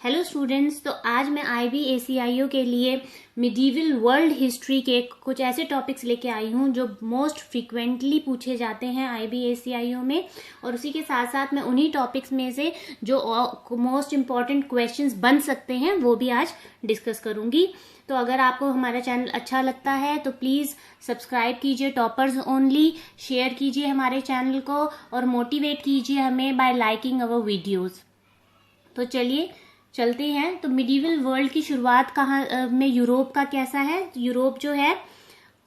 Hello students, तो आज मैं IBACIO के लिए मिडीवल वर्ल्ड हिस्ट्री के कुछ ऐसे टॉपिक्स लेके आई हूँ जो मोस्ट फ्रीक्वेंटली पूछे जाते हैं IBACIO में। और उसी के साथ साथ मैं उन्हीं टॉपिक्स में से जो मोस्ट इम्पॉर्टेंट क्वेश्चंस बन सकते हैं वो भी आज डिस्कस करूंगी। तो अगर आपको हमारा चैनल अच्छा लगता है तो प्लीज सब्सक्राइब कीजिए टॉपर्स ओनली, शेयर कीजिए हमारे चैनल को और मोटिवेट कीजिए हमें बाय लाइकिंग अवर वीडियोज। तो चलिए चलते हैं। तो मिडीवल वर्ल्ड की शुरुआत कहाँ में यूरोप का कैसा है। तो यूरोप जो है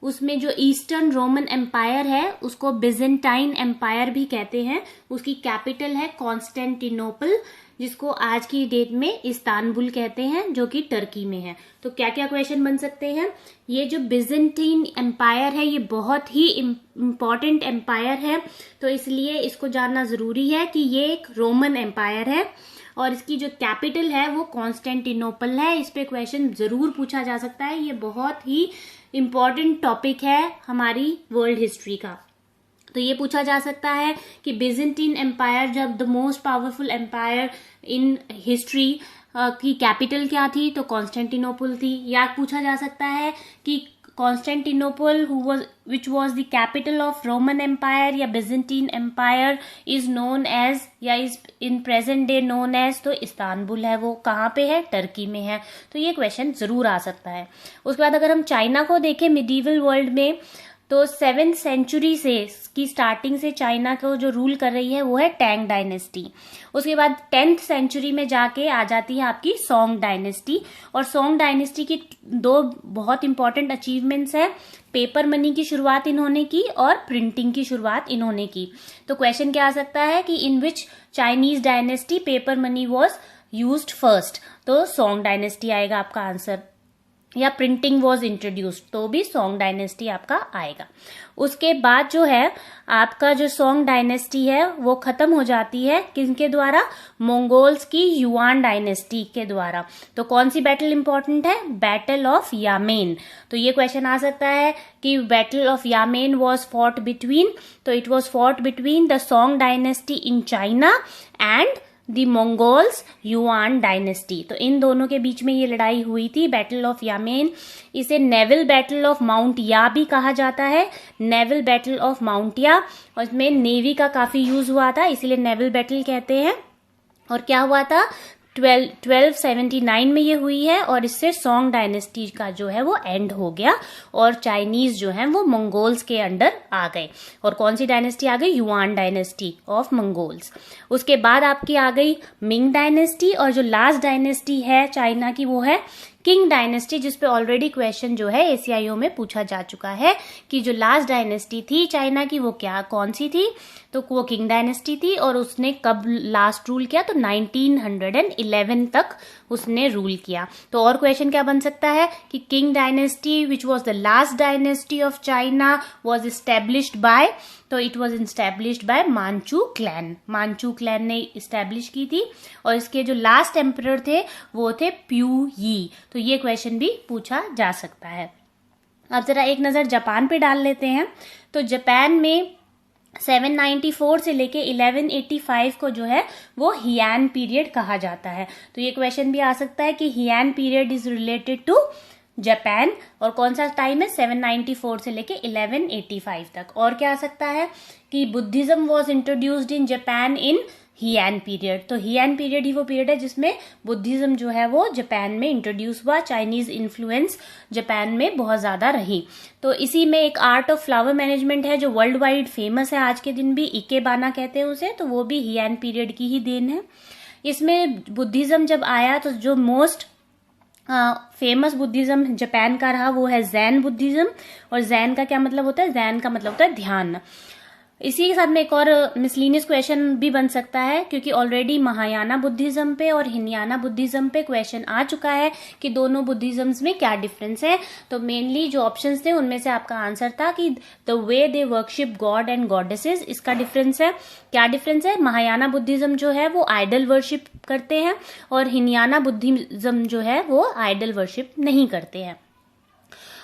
उसमें जो ईस्टर्न रोमन एम्पायर है उसको बिजेंटाइन एम्पायर भी कहते हैं। उसकी कैपिटल है कॉन्स्टेंटिनोपल, जिसको आज की डेट में इस्तांबुल कहते हैं, जो कि टर्की में है। तो क्या क्या क्वेश्चन बन सकते हैं। ये जो बिजेंटाइन एम्पायर है ये बहुत ही इम्पोर्टेंट एम्पायर है, तो इसलिए इसको जानना जरूरी है कि ये एक रोमन एम्पायर है और इसकी जो कैपिटल है वो कॉन्स्टेंटिनोपल है। इस पे क्वेश्चन जरूर पूछा जा सकता है। ये बहुत ही इम्पोर्टेंट टॉपिक है हमारी वर्ल्ड हिस्ट्री का। तो ये पूछा जा सकता है कि बिजेंटाइन एम्पायर जब the most powerful empire in history की कैपिटल क्या थी, तो कॉन्स्टेंटिनोपल थी। या पूछा जा सकता है कि Constantinople which was the capital of Roman Empire या Byzantine Empire is known as या is in present day known as, तो इस्तांबुल है, वो कहाँ पे है, टर्की में है। तो ये क्वेश्चन जरूर आ सकता है। उसके बाद अगर हम चाइना को देखें मिडीवल वर्ल्ड में, तो 7th सेंचुरी से की स्टार्टिंग से चाइना को जो रूल कर रही है वो है टैंग डायनेस्टी। उसके बाद 10th सेंचुरी में जाके आ जाती है आपकी सोंग डायनेस्टी। और सोंग डायनेस्टी की दो बहुत इंपॉर्टेंट अचीवमेंट्स है, पेपर मनी की शुरुआत इन्होंने की और प्रिंटिंग की शुरुआत इन्होंने की। तो क्वेश्चन क्या आ सकता है कि in which Chinese dynasty paper money was used first, तो सोंग डायनेस्टी आएगा आपका आंसर। या प्रिंटिंग वॉज इंट्रोड्यूस्ड, तो भी सोंग डायनेस्टी आपका आएगा। उसके बाद जो है आपका जो सोंग डायनेस्टी है वो खत्म हो जाती है किसके द्वारा, मंगोल्स की युआन डायनेस्टी के द्वारा। तो कौन सी बैटल इंपॉर्टेंट है, बैटल ऑफ यामेन। तो ये क्वेश्चन आ सकता है कि battle of Yamen was fought between, तो it was fought between the Song dynasty in China and the Mongols Yuan dynasty. तो इन दोनों के बीच में ये लड़ाई हुई थी, बैटल ऑफ यामेन। इसे नेवल बैटल ऑफ माउंट या भी कहा जाता है, नेवल बैटल ऑफ माउंट या। और इसमें नेवी का काफी यूज हुआ था, इसीलिए नेवल बैटल कहते हैं। और क्या हुआ था, 1279 में ये हुई है और इससे सोंग डायनेस्टी का जो है वो एंड हो गया और चाइनीज जो है वो मंगोल्स के अंडर आ गए। और कौन सी डायनेस्टी आ गई, युआन डायनेस्टी ऑफ मंगोल्स। उसके बाद आपकी आ गई मिंग डायनेस्टी और जो लास्ट डायनेस्टी है चाइना की वो है किंग डायनेस्टी, जिसपे ऑलरेडी क्वेश्चन जो है ACIO में पूछा जा चुका है कि जो लास्ट डायनेस्टी थी चाइना की वो क्या कौन सी थी, तो वो किंग डायनेस्टी थी। और उसने कब लास्ट रूल किया, तो 1911 तक उसने रूल किया। तो और क्वेश्चन क्या बन सकता है कि Qing dynasty which was the last dynasty of China was established by, तो it was established by Manchu clan. Manchu clan ने एस्टेब्लिश की थी और इसके जो लास्ट एम्परर थे वो थे प्यू यी। तो ये क्वेश्चन भी पूछा जा सकता है। अब जरा एक नजर जापान पे डाल लेते हैं। तो जापान में 794 से लेके 1185 को जो है वो हियान पीरियड कहा जाता है। तो ये क्वेश्चन भी आ सकता है कि Heian period is related to Japan. और कौन सा टाइम है, 794 से लेके 1185 तक। और क्या आ सकता है कि Buddhism was introduced in Japan in Heian period. तो हियान पीरियड ही वो पीरियड है जिसमें बुद्धिज्म जो है वो जापान में इंट्रोड्यूस हुआ। चाइनीज इन्फ्लुएंस जापान में बहुत ज्यादा रही। तो इसी में एक आर्ट ऑफ फ्लावर मैनेजमेंट है जो वर्ल्ड वाइड फेमस है आज के दिन भी, इकेबाना कहते हैं उसे, तो वो भी हियान पीरियड की ही देन है। इसमें बुद्धिज्म जब आया तो जो मोस्ट फेमस बुद्धिज्म जापान का रहा वो है जैन बुद्धिज्म। और जैन का क्या मतलब होता है, जैन का मतलब होता है ध्यान। इसी के साथ में एक और मिसलिनियस क्वेश्चन भी बन सकता है क्योंकि ऑलरेडी महायाना बुद्धिज्म पे और हिनयाना बुद्धिज्म पे क्वेश्चन आ चुका है कि दोनों बुद्धिज्म्स में क्या डिफरेंस है। तो मेनली जो ऑप्शंस थे उनमें से आपका आंसर था कि the way they worship God and goddesses, इसका डिफरेंस है। क्या डिफरेंस है, महायाना बुद्धिज्म जो है वो आइडल वर्शिप करते हैं और हिनयाना बुद्धिज्म जो है वो आइडल वर्शिप नहीं करते हैं।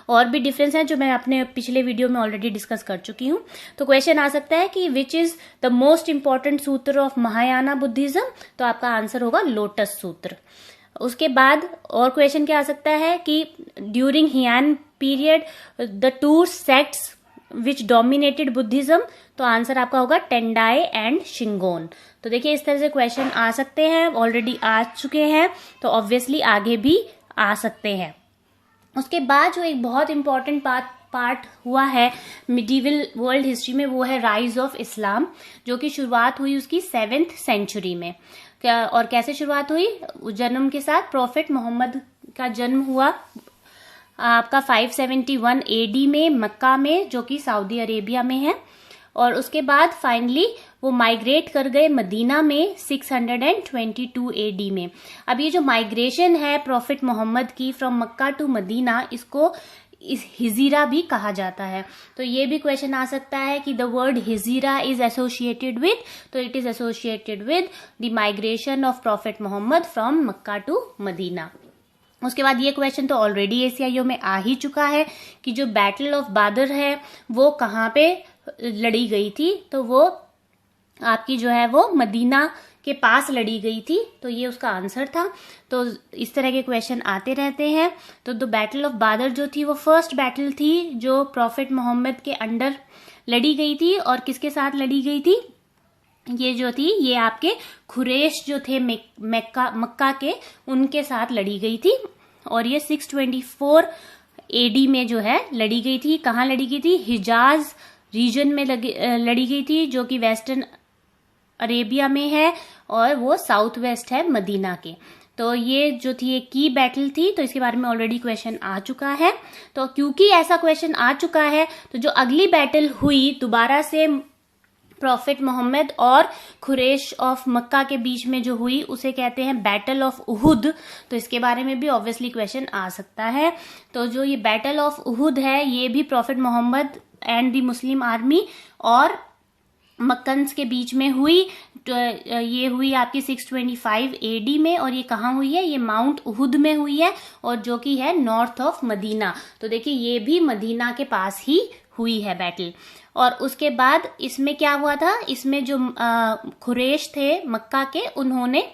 और भी डिफरेंस है जो मैं अपने पिछले वीडियो में ऑलरेडी डिस्कस कर चुकी हूँ। तो क्वेश्चन आ सकता है कि which is the most important सूत्र ऑफ महायाना बुद्धिज्म, तो आपका आंसर होगा लोटस सूत्र। उसके बाद और क्वेश्चन क्या आ सकता है कि during Heian period the two sects which dominated Buddhism, तो आंसर आपका होगा टेंडाई एंड शिंगोन। तो देखिए इस तरह से क्वेश्चन आ सकते हैं, ऑलरेडी आ चुके हैं, तो ऑब्वियसली आगे भी आ सकते हैं। उसके बाद जो एक बहुत इंपॉर्टेंट पार्ट हुआ है मिडीवल वर्ल्ड हिस्ट्री में, वो है राइज ऑफ इस्लाम, जो कि शुरुआत हुई उसकी 7th सेंचुरी में। क्या और कैसे शुरुआत हुई? जन्म के साथ प्रॉफिट मोहम्मद का जन्म हुआ आपका 571 AD में मक्का में, जो कि सऊदी अरेबिया में है। और उसके बाद फाइनली वो माइग्रेट कर गए मदीना में 622 AD में। अब ये जो माइग्रेशन है प्रॉफिट मोहम्मद की फ्रॉम मक्का टू मदीना, इसको इस हिजीरा भी कहा जाता है। तो ये भी क्वेश्चन आ सकता है कि the word Hijra is associated with, तो it is associated with the migration of prophet Mohammad from Mecca to Medina. उसके बाद ये क्वेश्चन तो ऑलरेडी ACIO में आ ही चुका है कि जो बैटल ऑफ बादर है वो कहाँ पे लड़ी गई थी, तो वो आपकी जो है वो मदीना के पास लड़ी गई थी, तो ये उसका आंसर था। तो इस तरह के क्वेश्चन आते रहते हैं। तो द बैटल ऑफ बादर जो थी वो फर्स्ट बैटल थी जो प्रॉफिट मोहम्मद के अंडर लड़ी गई थी, और किसके साथ लड़ी गई थी? ये जो थी ये आपके खुरेश जो थे मक्का के, उनके साथ लड़ी गई थी। और ये 624 AD में जो है लड़ी गई थी। कहाँ लड़ी गई थी? हिजाज रीजन में लड़ी गई थी, जो कि वेस्टर्न अरेबिया में है, और वो साउथ वेस्ट है मदीना के। तो ये जो थी एक की बैटल थी, तो इसके बारे में ऑलरेडी क्वेश्चन आ चुका है। तो क्योंकि ऐसा क्वेश्चन आ चुका है, तो जो अगली बैटल हुई दोबारा से प्रॉफिट मोहम्मद और खुरेश ऑफ मक्का के बीच में जो हुई, उसे कहते हैं बैटल ऑफ उहुद। तो इसके बारे में भी ऑब्वियसली क्वेश्चन आ सकता है। तो जो ये बैटल ऑफ उहुद है, ये भी prophet Muhammad and the Muslim army और मक्कन्स के बीच में हुई। तो ये हुई आपकी 625 AD में, और ये कहाँ हुई है? ये माउंट उहुद में हुई है, और जो कि है नॉर्थ ऑफ मदीना। तो देखिए ये भी मदीना के पास ही हुई है बैटल। और उसके बाद इसमें क्या हुआ था? इसमें जो खुरेश थे मक्का के, उन्होंने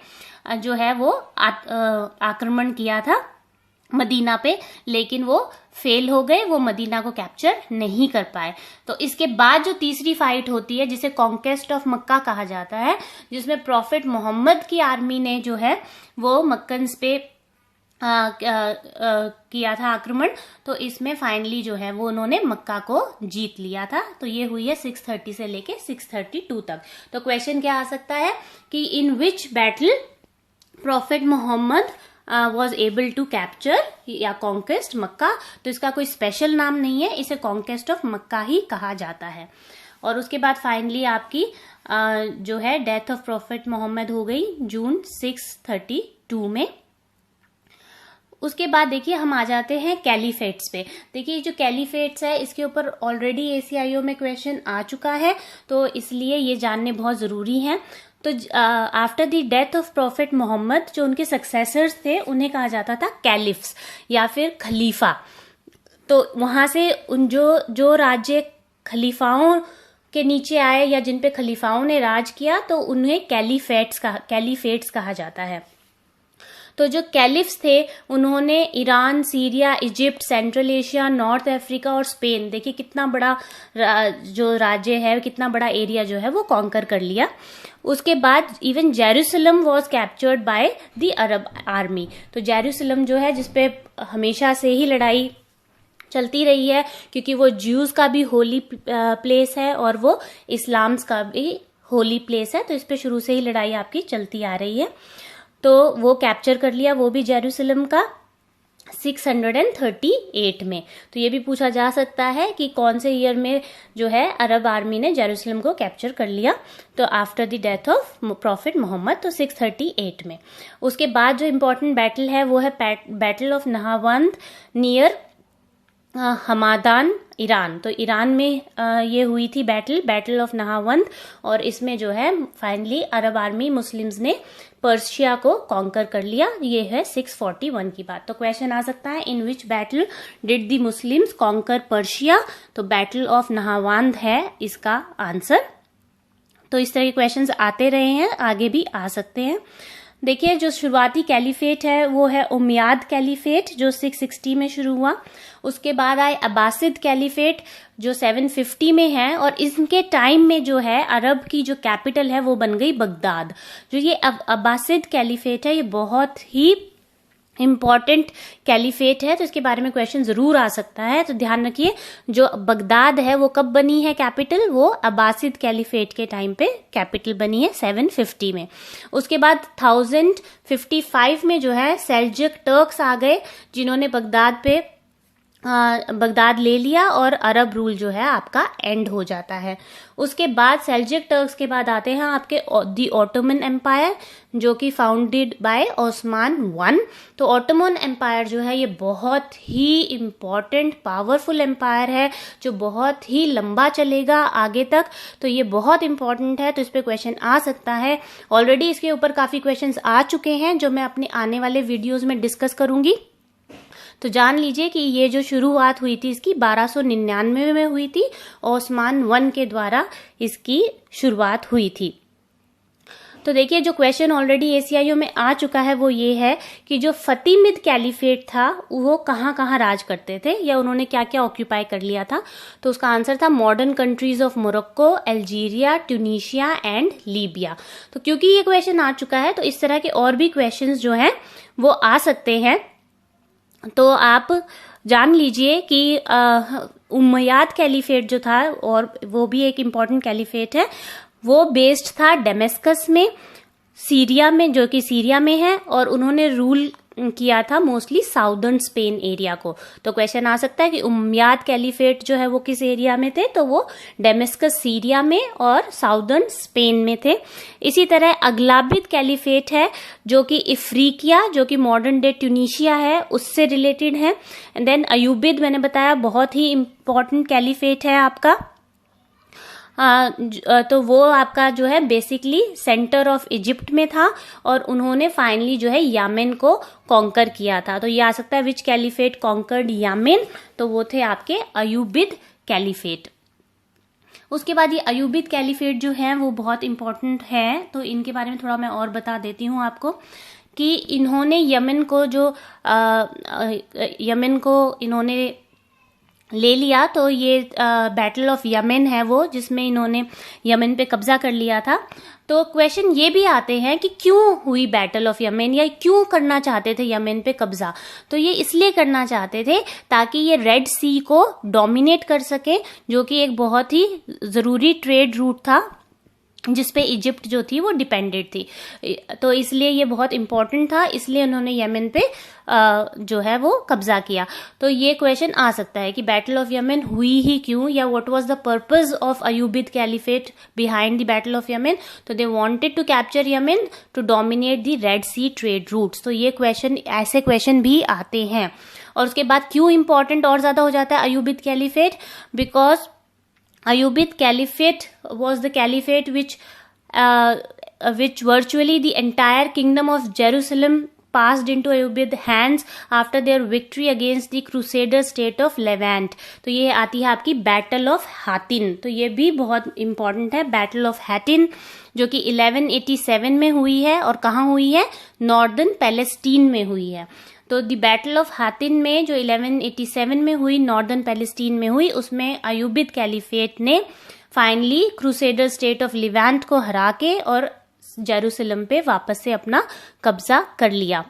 जो है वो आक्रमण किया था मदीना पे, लेकिन वो फेल हो गए, वो मदीना को कैप्चर नहीं कर पाए। तो इसके बाद जो तीसरी फाइट होती है, जिसे कॉन्क्वेस्ट ऑफ मक्का कहा जाता है, जिसमें प्रॉफिट मोहम्मद की आर्मी ने जो है वो मक्कन्स पे किया था आक्रमण। तो इसमें फाइनली जो है वो उन्होंने मक्का को जीत लिया था। तो ये हुई है 630 से लेके 632 तक। तो क्वेश्चन क्या आ सकता है कि in which battle prophet Mohammad was able to capture या कॉन्क्वेस्ट मक्का। तो इसका कोई स्पेशल नाम नहीं है, इसे कॉन्क्वेस्ट ऑफ मक्का ही कहा जाता है। और उसके बाद फाइनली आपकी जो है डेथ ऑफ प्रॉफिट मोहम्मद हो गई जून 632 में। उसके बाद देखिए हम आ जाते हैं कैलीफेट्स पे। देखिए जो कैलीफेट्स है, इसके ऊपर ऑलरेडी ACIO में क्वेश्चन आ चुका है, तो इसलिए ये जानने बहुत जरूरी है। तो after the death of prophet Muhammad, जो उनके सक्सेसर्स थे उन्हें कहा जाता था कैलिफ्स या फिर खलीफा। तो वहां से उन जो राज्य खलीफाओं के नीचे आए या जिन पे खलीफाओं ने राज किया, तो उन्हें कैलीफेट्स कहा जाता है। तो जो कैलिफ्स थे उन्होंने Iran, Syria, Egypt, central Asia, north Africa और स्पेन, देखिए कितना बड़ा जो राज्य है, कितना बड़ा एरिया जो है वो कॉन्कर कर लिया। उसके बाद even Jerusalem was captured by the Arab army. तो जेरूसलम जो है, जिसपे हमेशा से ही लड़ाई चलती रही है, क्योंकि वो ज्यूज का भी होली प्लेस है और वो इस्लाम्स का भी होली प्लेस है, तो इस पे शुरू से ही लड़ाई आपकी चलती आ रही है। तो वो कैप्चर कर लिया वो भी जेरूसलम का 638 में। तो ये भी पूछा जा सकता है कि कौन से ईयर में जो है अरब आर्मी ने जेरूसलम को कैप्चर कर लिया। तो after the death of prophet Muhammad, तो 638 में। उसके बाद जो इम्पोर्टेंट बैटल है वो है battle of Nahavand near Hamadan, Iran. तो ईरान में ये हुई थी बैटल ऑफ नहावंद, और इसमें जो है फाइनली अरब आर्मी मुस्लिम्स ने पर्शिया को कॉन्कर कर लिया। ये है 641 की बात। तो क्वेश्चन आ सकता है in which battle did the Muslims conquer Persia. तो बैटल ऑफ नहावंद है इसका आंसर। तो इस तरह के क्वेश्चंस आते रहे हैं, आगे भी आ सकते हैं। देखिए जो शुरुआती कैलिफेट है वो है उमैयाद कैलिफेट जो 660 में शुरू हुआ। उसके बाद आए अब्बासिद कैलिफेट जो 750 में है, और इनके टाइम में जो है अरब की जो कैपिटल है वो बन गई बगदाद। जो ये अब्बासिद कैलिफेट है ये बहुत ही इम्पॉर्टेंट कैलिफेट है, तो इसके बारे में क्वेश्चन जरूर आ सकता है। तो ध्यान रखिए जो बगदाद है वो कब बनी है कैपिटल, वो अब्बासिद कैलिफेट के टाइम पे कैपिटल बनी है 750 में। उसके बाद 1055 में जो है सेल्जुक टर्क्स आ गए जिन्होंने बगदाद ले लिया और अरब रूल जो है आपका एंड हो जाता है। उसके बाद सेल्जुक टर्क्स के बाद आते हैं आपके दी ऑटोमन एम्पायर जो कि फाउंडेड बाय ओस्मान I। तो ऑटोमन एम्पायर जो है ये बहुत ही इम्पॉर्टेंट पावरफुल एम्पायर है जो बहुत ही लंबा चलेगा आगे तक, तो ये बहुत इंपॉर्टेंट है, तो इस पे क्वेश्चन आ सकता है। ऑलरेडी इसके ऊपर काफी क्वेश्चंस आ चुके हैं जो मैं अपने आने वाले वीडियोज में डिस्कस करूंगी। तो जान लीजिए कि ये जो शुरुआत हुई थी इसकी 1299 में हुई थी, ओस्मान I के द्वारा इसकी शुरुआत हुई थी। तो देखिए जो क्वेश्चन ऑलरेडी एसीआईओ में आ चुका है वो ये है कि जो फतिमिद कैलिफेट था वो कहाँ कहाँ राज करते थे या उन्होंने क्या क्या ऑक्यूपाई कर लिया था। तो उसका आंसर था modern countries of Morocco, Algeria, Tunisia and Libya. तो क्योंकि ये क्वेश्चन आ चुका है तो इस तरह के और भी क्वेश्चंस जो हैं वो आ सकते हैं। तो आप जान लीजिए कि उमैयाद कैलिफेट जो था, और वो भी एक इम्पॉर्टेंट कैलिफेट है, वो बेस्ड था डेमेस्कस में, सीरिया में, जो कि सीरिया में है, और उन्होंने रूल किया था मोस्टली साउदर्न स्पेन एरिया को। तो क्वेश्चन आ सकता है कि उमैयाद कैलिफेट जो है वो किस एरिया में थे, तो वो डेमेस्कस सीरिया में और साउदर्न स्पेन में थे। इसी तरह अगलाबिद कैलिफेट है जो कि इफ्रीकिया जो कि मॉडर्न डे ट्यूनीशिया है उससे रिलेटेड है। एंड देन अयूबिद मैंने बताया बहुत ही इंपॉर्टेंट कैलिफेट है आपका। तो वो आपका जो है बेसिकली सेंटर ऑफ इजिप्ट में था और उन्होंने फाइनली जो है यमन को कॉन्कर किया था। तो ये आ सकता है विच कैलिफेट कॉन्कर्ड यमन, तो वो थे आपके अयूबिद कैलिफेट। उसके बाद ये अयूबिद कैलिफेट जो है वो बहुत इंपॉर्टेंट है, तो इनके बारे में थोड़ा मैं और बता देती हूँ आपको कि इन्होंने यमन को इन्होंने ले लिया। तो ये बैटल ऑफ यमन है वो जिसमें इन्होंने यमन पे कब्जा कर लिया था। तो क्वेश्चन ये भी आते हैं कि क्यों हुई बैटल ऑफ यमन या क्यों करना चाहते थे यमन पे कब्जा। तो ये इसलिए करना चाहते थे ताकि ये रेड सी को डोमिनेट कर सके, जो कि एक बहुत ही जरूरी ट्रेड रूट था जिसपे इजिप्ट जो थी वो डिपेंडेंट थी। तो इसलिए ये बहुत इंपॉर्टेंट था, इसलिए उन्होंने यमन पे जो है वो कब्जा किया। तो ये क्वेश्चन आ सकता है कि बैटल ऑफ यमन हुई ही क्यों, या what was the purpose of Ayyubid caliphate behind the battle of Yemen. तो they wanted to capture Yemen to dominate the Red Sea trade routes. तो ये क्वेश्चन, ऐसे क्वेश्चन भी आते हैं। और उसके बाद क्यों इंपॉर्टेंट और ज्यादा हो जाता है Ayyubid caliphate, because Ayyubid Caliphate was the caliphate which virtually the entire kingdom of Jerusalem passed into Ayyubid hands after their victory against the Crusader state of Levant। तो ये आती है आपकी बैटल ऑफ हातिन। तो ये भी बहुत इंपॉर्टेंट है, बैटल ऑफ हातिन जो कि 1187 में हुई है और कहाँ हुई है, नॉर्दर्न पैलेस्टीन में हुई है। तो द बैटल ऑफ हातिन में जो 1187 में हुई, नॉर्दर्न पैलेस्टीन में हुई, उसमें अयूबिद कैलिफेट ने finally crusader state of Leivand को हरा के और जेरूसलम पे वापस से अपना कब्जा कर लिया।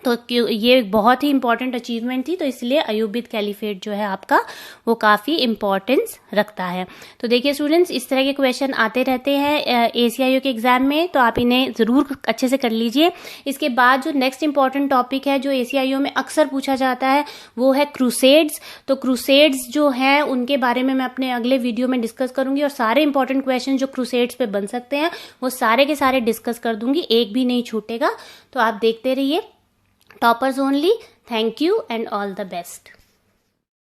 तो ये बहुत ही इंपॉर्टेंट अचीवमेंट थी, तो इसलिए अयूबिद कैलिफेट जो है आपका वो काफी इंपॉर्टेंस रखता है। तो देखिए स्टूडेंट्स, इस तरह के क्वेश्चन आते रहते हैं एसीआईओ के एग्जाम में, तो आप इन्हें जरूर अच्छे से कर लीजिए। इसके बाद जो नेक्स्ट इंपॉर्टेंट टॉपिक है जो एसीआईओ में अक्सर पूछा जाता है वो है क्रूसेड्स। तो क्रूसेड्स जो है उनके बारे में मैं अपने अगले वीडियो में डिस्कस करूंगी और सारे इंपॉर्टेंट क्वेश्चन जो क्रूसेड्स पे बन सकते हैं वो सारे के सारे डिस्कस कर दूंगी, एक भी नहीं छूटेगा। तो आप देखते रहिए toppers only. Thank you and all the best.